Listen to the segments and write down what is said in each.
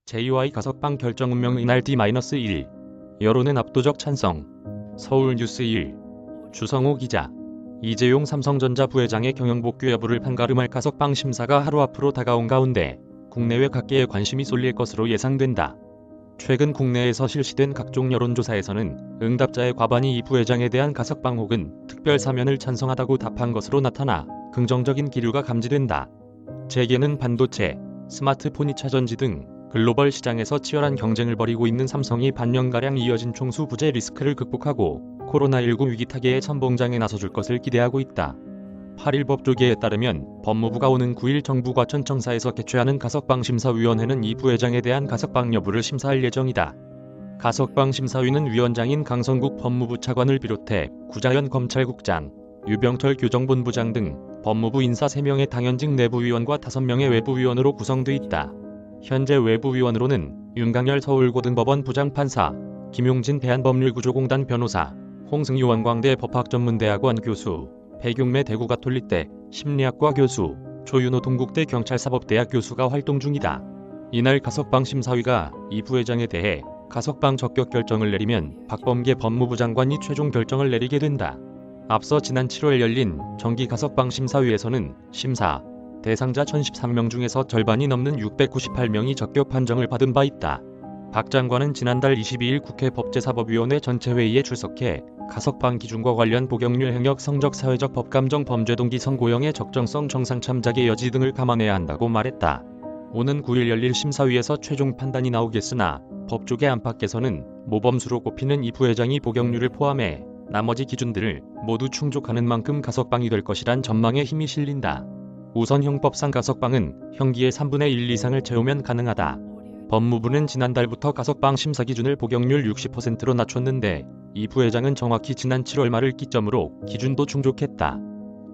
JY 가석방 결정 운명 이날 D-1 여론은 압도적 찬성. 서울뉴스 1 주성호 기자. 이재용 삼성전자 부회장의 경영 복귀 여부를 판가름할 가석방 심사가 하루 앞으로 다가온 가운데 국내외 각계의 관심이 쏠릴 것으로 예상된다. 최근 국내에서 실시된 각종 여론조사에서는 응답자의 과반이 이 부회장에 대한 가석방 혹은 특별 사면을 찬성하다고 답한 것으로 나타나 긍정적인 기류가 감지된다. 재계는 반도체, 스마트폰 2차 전지 등 글로벌 시장에서 치열한 경쟁을 벌이고 있는 삼성이 반년가량 이어진 총수 부재 리스크를 극복하고 코로나19 위기 타개의 선봉장에 나서줄 것을 기대하고 있다. 8일 법조계에 따르면 법무부가 오는 9일 정부 과천청사에서 개최하는 가석방 심사위원회는 이 부회장에 대한 가석방 여부를 심사할 예정이다. 가석방 심사위는 위원장인 강성국 법무부 차관을 비롯해 구자연 검찰국장, 유병철 교정본부장 등 법무부 인사 3명의 당연직 내부위원과 5명의 외부위원으로 구성돼 있다. 현재 외부위원으로는 윤강열 서울고등법원 부장판사, 김용진 대한법률구조공단 변호사, 홍승유 원광대 법학전문대학원 교수, 백용매 대구가톨릭대 심리학과 교수, 조윤호 동국대 경찰사법대학 교수가 활동 중이다. 이날 가석방 심사위가 이 부회장에 대해 가석방 적격 결정을 내리면 박범계 법무부 장관이 최종 결정을 내리게 된다. 앞서 지난 7월 열린 정기 가석방 심사위에서는 심사 대상자 1013명 중에서 절반이 넘는 698명이 적격 판정을 받은 바 있다. 박 장관은 지난달 22일 국회 법제사법위원회 전체회의에 출석해 가석방 기준과 관련 복역률 행역 성적 사회적 법감정 범죄 동기 선고형의 적정성 정상 참작의 여지 등을 감안해야 한다고 말했다. 오는 9일 열릴 심사위에서 최종 판단이 나오겠으나 법조계 안팎에서는 모범수로 꼽히는 이 부회장이 복역률을 포함해 나머지 기준들을 모두 충족하는 만큼 가석방이 될 것이란 전망에 힘이 실린다. 우선 형법상 가석방은 형기의 3분의 1 이상을 채우면 가능하다. 법무부는 지난달부터 가석방 심사 기준을 복역률 60%로 낮췄는데 이 부회장은 정확히 지난 7월 말을 기점으로 기준도 충족했다.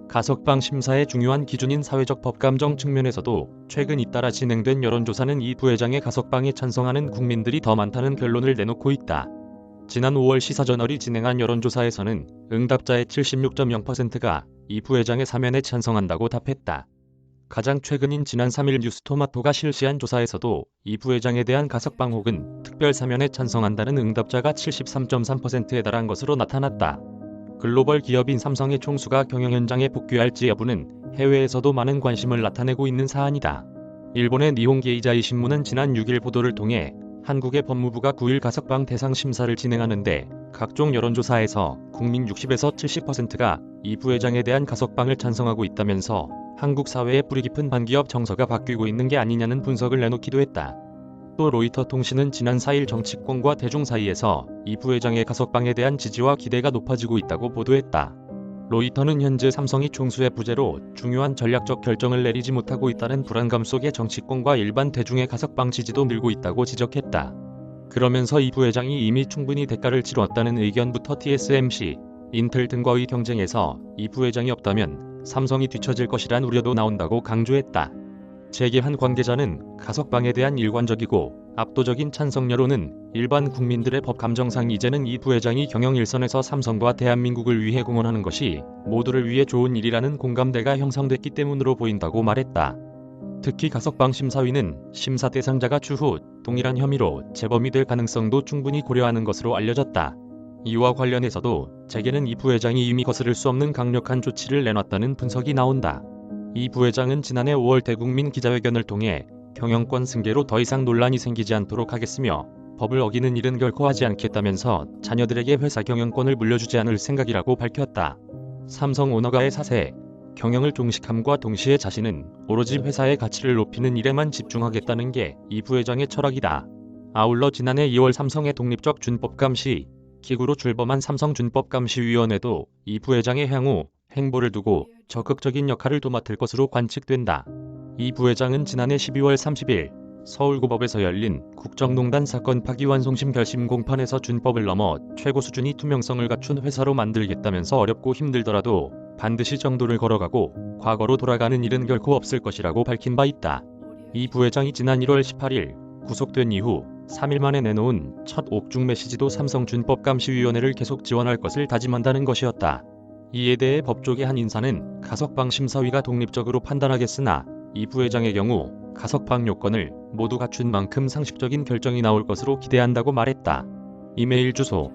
가석방 심사의 중요한 기준인 사회적 법감정 측면에서도 최근 잇따라 진행된 여론조사는 이 부회장의 가석방에 찬성하는 국민들이 더 많다는 결론을 내놓고 있다. 지난 5월 시사저널이 진행한 여론조사에서는 응답자의 76.0%가 이 부회장의 사면에 찬성한다고 답했다. 가장 최근인 지난 3일 뉴스토마토가 실시한 조사에서도 이 부회장에 대한 가석방 혹은 특별 사면에 찬성한다는 응답자가 73.3%에 달한 것으로 나타났다. 글로벌 기업인 삼성의 총수가 경영 현장에 복귀할지 여부는 해외에서도 많은 관심을 나타내고 있는 사안이다. 일본의 니혼게이자이 신문은 지난 6일 보도를 통해 한국의 법무부가 9일 가석방 대상 심사를 진행하는데 각종 여론조사에서 국민 60에서 70%가 이 부회장에 대한 가석방을 찬성하고 있다면서 한국 사회의 뿌리 깊은 반기업 정서가 바뀌고 있는 게 아니냐는 분석을 내놓기도 했다. 또 로이터 통신은 지난 4일 정치권과 대중 사이에서 이 부회장의 가석방에 대한 지지와 기대가 높아지고 있다고 보도했다. 로이터는 현재 삼성이 총수의 부재로 중요한 전략적 결정을 내리지 못하고 있다는 불안감 속에 정치권과 일반 대중의 가석방 지지도 늘고 있다고 지적했다. 그러면서 이 부회장이 이미 충분히 대가를 치렀다는 의견부터 TSMC, 인텔 등과의 경쟁에서 이 부회장이 없다면 삼성이 뒤처질 것이란 우려도 나온다고 강조했다. 재계 한 관계자는 가석방에 대한 일관적이고 압도적인 찬성 여론은 일반 국민들의 법 감정상 이제는 이 부회장이 경영 일선에서 삼성과 대한민국을 위해 공헌하는 것이 모두를 위해 좋은 일이라는 공감대가 형성됐기 때문으로 보인다고 말했다. 특히 가석방 심사위는 심사 대상자가 추후 동일한 혐의로 재범이 될 가능성도 충분히 고려하는 것으로 알려졌다. 이와 관련해서도 재계는 이 부회장이 이미 거스를 수 없는 강력한 조치를 내놨다는 분석이 나온다. 이 부회장은 지난해 5월 대국민 기자회견을 통해 경영권 승계로 더 이상 논란이 생기지 않도록 하겠으며 법을 어기는 일은 결코 하지 않겠다면서 자녀들에게 회사 경영권을 물려주지 않을 생각이라고 밝혔다. 삼성 오너가의 사세, 경영을 종식함과 동시에 자신은 오로지 회사의 가치를 높이는 일에만 집중하겠다는 게 이 부회장의 철학이다. 아울러 지난해 2월 삼성의 독립적 준법감시 기구로 출범한 삼성준법감시위원회도 이 부회장의 향후 행보를 두고 적극적인 역할을 도맡을 것으로 관측된다. 이 부회장은 지난해 12월 30일 서울고법에서 열린 국정농단 사건 파기환송심 결심 공판에서 준법을 넘어 최고 수준의 투명성을 갖춘 회사로 만들겠다면서 어렵고 힘들더라도 반드시 정도를 걸어가고 과거로 돌아가는 일은 결코 없을 것이라고 밝힌 바 있다. 이 부회장이 지난 1월 18일 구속된 이후 3일 만에 내놓은 첫 옥중 메시지도 삼성준법감시위원회를 계속 지원할 것을 다짐한다는 것이었다. 이에 대해 법조계 한 인사는 가석방 심사위가 독립적으로 판단하겠으나 이 부회장의 경우 가석방 요건을 모두 갖춘 만큼 상식적인 결정이 나올 것으로 기대한다고 말했다. 이메일 주소